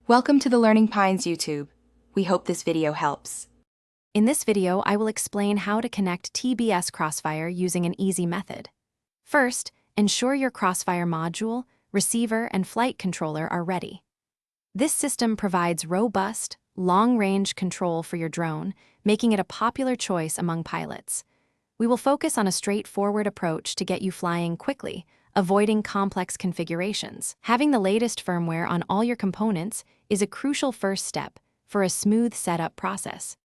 Welcome to the Learning Pines YouTube. We hope this video helps. In this video, I will explain how to connect TBS Crossfire using an easy method. First, ensure your Crossfire module, receiver, and flight controller are ready. This system provides robust, long-range control for your drone, making it a popular choice among pilots. We will focus on a straightforward approach to get you flying quickly, avoiding complex configurations. Having the latest firmware on all your components is a crucial first step for a smooth setup process.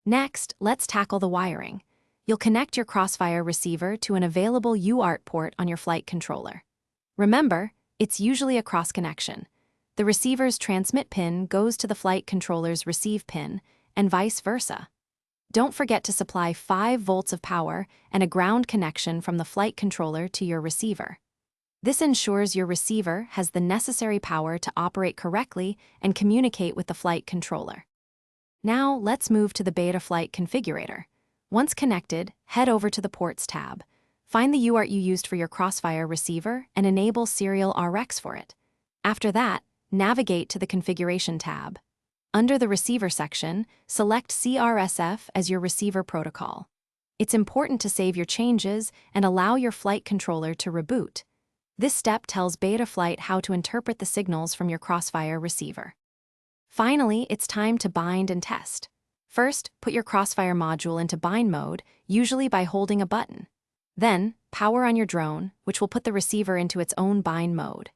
Next, let's tackle the wiring. You'll connect your Crossfire receiver to an available UART port on your flight controller. Remember, it's usually a cross connection. The receiver's transmit pin goes to the flight controller's receive pin, and vice versa. Don't forget to supply 5 volts of power and a ground connection from the flight controller to your receiver. This ensures your receiver has the necessary power to operate correctly and communicate with the flight controller. Now, let's move to the Beta Flight Configurator. Once connected, head over to the Ports tab. Find the UART you used for your Crossfire receiver and enable Serial RX for it. After that, navigate to the Configuration tab. Under the Receiver section, select CRSF as your receiver protocol. It's important to save your changes and allow your flight controller to reboot. This step tells Betaflight how to interpret the signals from your Crossfire receiver. Finally, it's time to bind and test. First, put your Crossfire module into bind mode, usually by holding a button. Then, power on your drone, which will put the receiver into its own bind mode.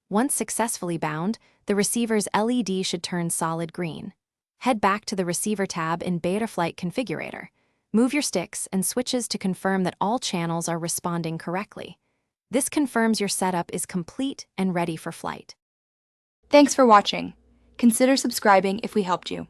Once successfully bound, the receiver's LED should turn solid green. Head back to the Receiver tab in Betaflight Configurator. Move your sticks and switches to confirm that all channels are responding correctly. This confirms your setup is complete and ready for flight. Thanks for watching. Consider subscribing if we helped you.